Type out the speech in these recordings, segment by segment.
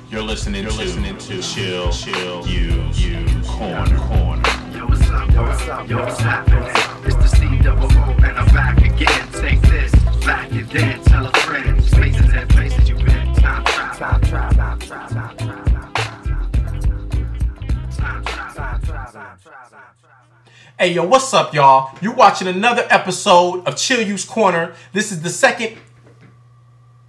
You're listening to Chill Use Corner. Yo, what's up? Yo, what's up? Yo, what's happening? It's the C-double-O, and I'm back again. Take this, back and then tell a friend. Spaces and places you've been. Time travel. Hey, yo, what's up, y'all? You're watching another episode of Chill Use Corner. This is the second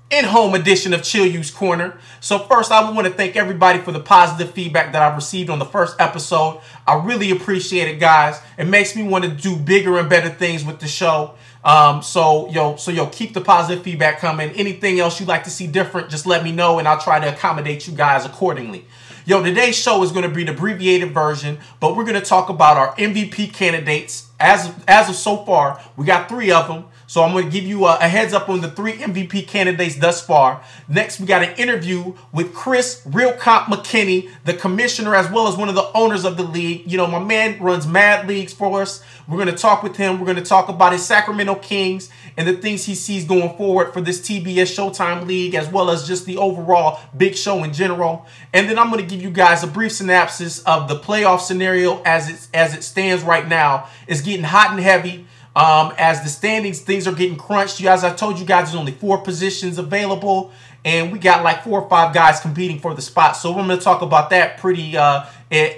in-home edition of Chill Use Corner. So first, I want to thank everybody for the positive feedback that I've received on the first episode. I really appreciate it, guys. It makes me want to do bigger and better things with the show. So keep the positive feedback coming. Anything else you'd like to see different, just let me know, and I'll try to accommodate you guys accordingly. Yo, today's show is going to be the abbreviated version, but we're going to talk about our MVP candidates. As of so far, we got 3 of them. So I'm going to give you a heads up on the 3 MVP candidates thus far. Next, we got an interview with Chris Real Comp McKinney, the commissioner, as well as one of the owners of the league. You know, my man runs mad leagues for us. We're going to talk with him. We're going to talk about his Sacramento Kings and the things he sees going forward for this TBS Showtime league, as well as just the overall big show in general. And then I'm going to give you guys a brief synopsis of the playoff scenario as it stands right now. It's getting hot and heavy. As the standings, things are getting crunched. As I told you guys, there's only 4 positions available, and we got like 4 or 5 guys competing for the spot. So we're going to talk about that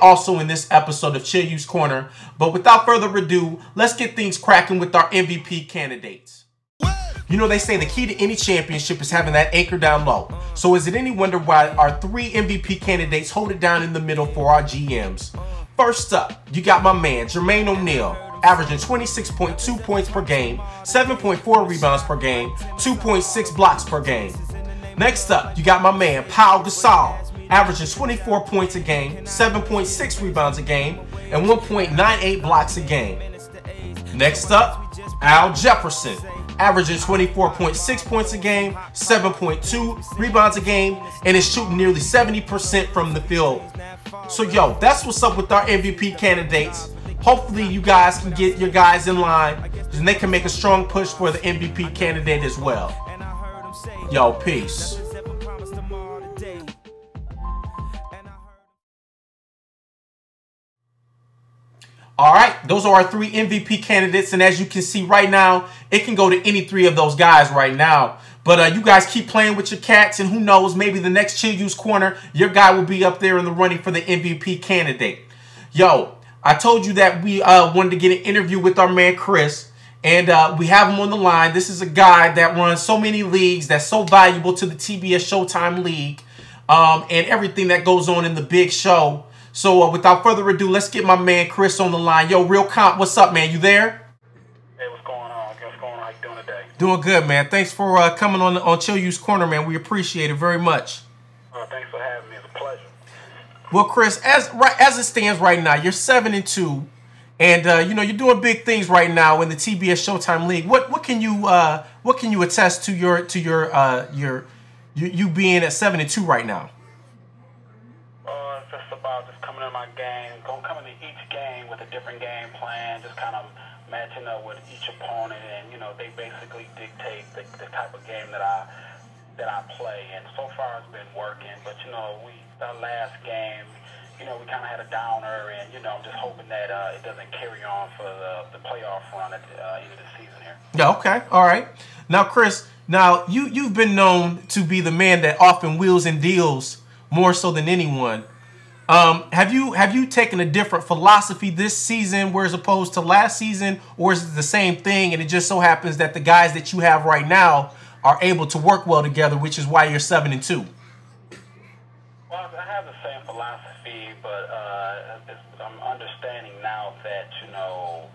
also in this episode of Chill Use Corner. But without further ado, let's get things cracking with our MVP candidates. You know, they say the key to any championship is having that anchor down low. So is it any wonder why our 3 MVP candidates hold it down in the middle for our GMs? First up, you got my man, Jermaine O'Neal, averaging 26.2 points per game, 7.4 rebounds per game, 2.6 blocks per game. Next up, you got my man, Pau Gasol, averaging 24 points a game, 7.6 rebounds a game, and 1.98 blocks a game. Next up, Al Jefferson, averaging 24.6 points a game, 7.2 rebounds a game, and is shooting nearly 70% from the field. So, yo, that's what's up with our MVP candidates. Hopefully, you guys can get your guys in line, and they can make a strong push for the MVP candidate as well. Yo, peace. All right, those are our 3 MVP candidates, and as you can see right now, it can go to any 3 of those guys right now. But you guys keep playing with your cats, and who knows, maybe the next Chill Use Corner, your guy will be up there in the running for the MVP candidate. Yo, I told you that we wanted to get an interview with our man Chris, and we have him on the line. This is a guy that runs so many leagues that's so valuable to the TBS Showtime League and everything that goes on in the big show. So without further ado, let's get my man Chris on the line. Yo, Real Comp, what's up, man? You there? Hey, what's going on? How you doing today? Doing good, man. Thanks for coming on Chill Use Corner, man. We appreciate it very much. Thanks for having me. It's a pleasure. Well, Chris, as it stands right now, you're 7-2, and you know you're doing big things right now in the TBS Showtime League. What can you attest to you being at 7-2 right now? It's just about just coming in my game, coming to each game with a different game plan, just kind of matching up with each opponent, and you know they basically dictate the type of game that I play, and so far it's been working. But you know, our last game, you know, we kind of had a downer, and you know, I'm just hoping that it doesn't carry on for the playoff run at the end of the season here. Yeah. Okay. All right. Now, Chris, you've been known to be the man that often wheels and deals more so than anyone. Have you taken a different philosophy this season, whereas opposed to last season, or is it the same thing? And it just so happens that the guys that you have right now are able to work well together, which is why you're 7-2. Well, I have the same philosophy, but I'm understanding now that, you know,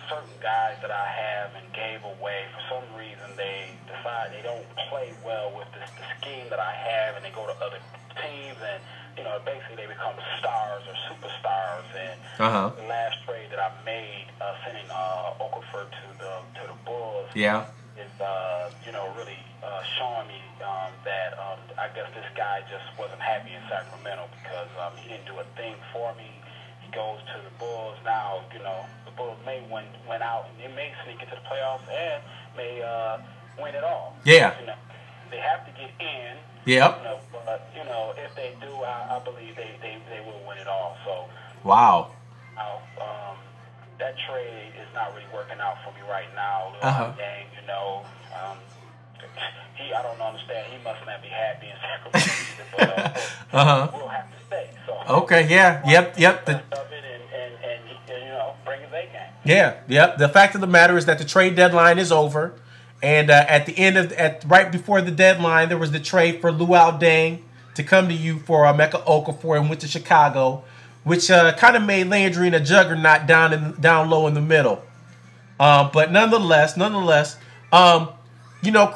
certain guys that I have and gave away, for some reason they decide they don't play well with the scheme that I have, and they go to other teams, and you know, basically they become stars or superstars. And the last trade that I made, sending Okafor to the Bulls, is you know, really showing me that I guess this guy just wasn't happy in Sacramento because he didn't do a thing for me. He goes to the Bulls now. You know, the Bulls may win out, and they may sneak into the playoffs and may win it all. Yeah. You know, they have to get in. Yep. But if they do, I believe they will win it all. So. Wow. That trade is not really working out for me right now. Dang, I don't understand. He must not be happy in Sacramento, but we'll have to stay. So. Okay. Yeah. Yep. And bring his A game. Yeah. Yep. The fact of the matter is that the trade deadline is over, and at the end right before the deadline, there was the trade for Luol Deng to come to you for Emeka Okafor and went to Chicago, which kind of made Landry a juggernaut down low in the middle. But nonetheless,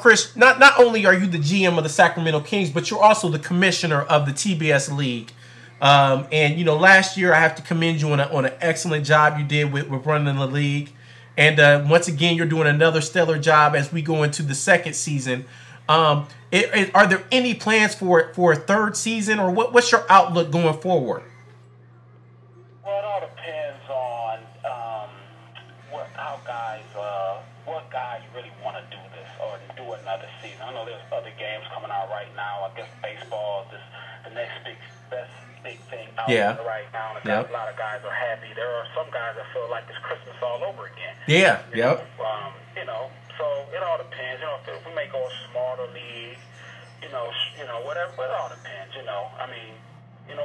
Chris, not only are you the GM of the Sacramento Kings, but you're also the commissioner of the TBS League. And last year I have to commend you on an excellent job you did with running the league. And once again, you're doing another stellar job as we go into the second season. Are there any plans for a third season, or what's your outlook going forward? Well, it all depends on what guys really want to do this or do another season. I know there's other games coming out right now. I guess baseball is the next best big thing out there right now. And a lot of guys are happy. There are some guys that feel like it's Christmas all over again. Yeah. So it all depends. If we may go a smaller league, whatever. But it all depends.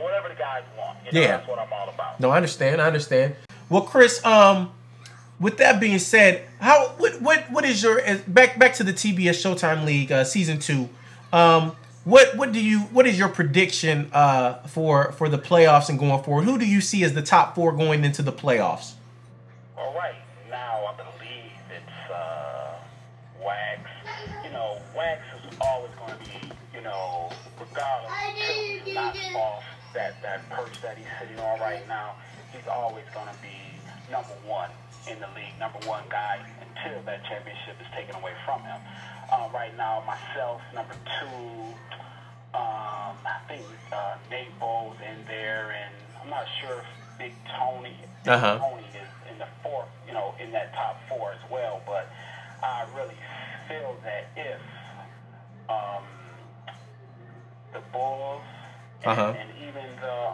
Whatever the guys want. That's what I'm all about. No, I understand. Well, Chris, with that being said, what is your back to the TBS Showtime League season 2? What is your prediction for the playoffs and going forward? Who do you see as the top 4 going into the playoffs? All right, now I believe it's Wax. Wax is always going to be, regardless, he's not off that perch that he's sitting on right now. He's always going to be number 1 in the league, number 1 guy until that championship is taken away from him. Right now, myself, number 2. I think Nate Bowles in there, and I'm not sure if Big Tony is in the 4th, in that top 4 as well. But I really feel that if the Bulls and even the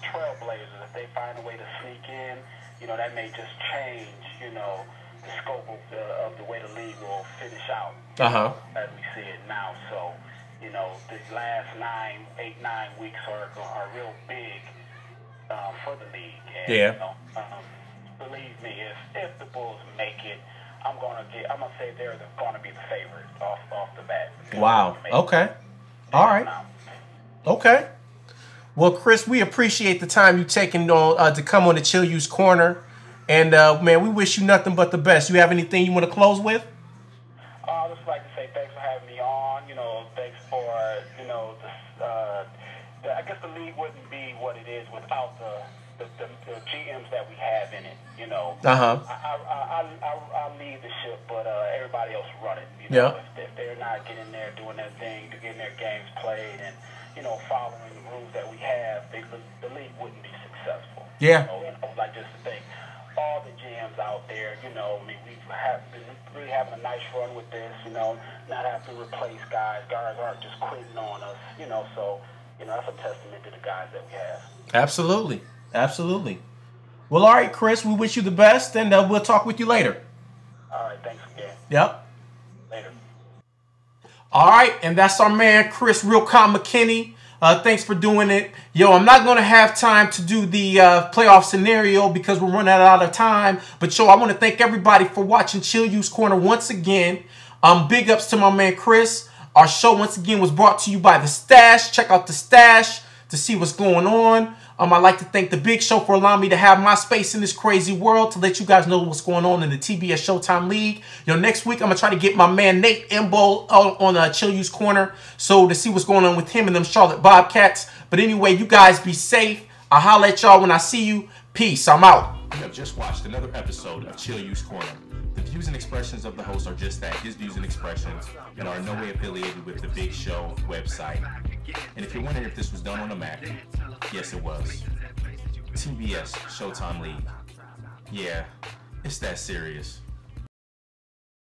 Trailblazers, if they find a way to sneak in, that may just change, the scope of the way the league will finish out as we see it now. So. The last 8-9 weeks are real big for the league. And, believe me, if the Bulls make it, I'm gonna say they're going to be the favorite off the bat. Wow. Okay. All right. Okay. Well, Chris, we appreciate the time you taking to come on the Chill U's Corner, and man, we wish you nothing but the best. You have anything you want to close with? I'd just like to say thanks for having me on. Thanks for, I guess the league wouldn't be what it is without the GMs that we have in it. I lead the ship, but everybody else run it. If they're not getting there, doing their thing, getting their games played, and following the rules that we have, the league wouldn't be successful. Yeah. Like just to think. All the GMs out there, we've been really having a nice run with this, not having to replace guys. Guys aren't just quitting on us, so, that's a testament to the guys that we have. Absolutely. Well, all right, Chris, we wish you the best, and we'll talk with you later. All right, thanks again. Yep. Later. All right, and that's our man, Chris Realcom McKinney. Thanks for doing it. Yo, I'm not going to have time to do the playoff scenario because we're running out of time. But, yo, I want to thank everybody for watching Chill U's Corner once again. Big ups to my man, Chris. Our show, once again, was brought to you by The Stash. Check out The Stash to see what's going on. I'd like to thank The Big Show for allowing me to have my space in this crazy world to let you guys know what's going on in the TBS Showtime League. Next week, I'm going to try to get my man Nate Embo on Chill U's Corner so to see what's going on with him and them Charlotte Bobcats. But anyway, you guys be safe. I'll holler at y'all when I see you. Peace. I'm out. You have just watched another episode of Chill U's Corner. The views and expressions of the host are just that, his views and expressions, and are in no way affiliated with The Big Show website. And if you're wondering if this was done on a Mac, yes it was. TBS Showtime League. Yeah, it's that serious.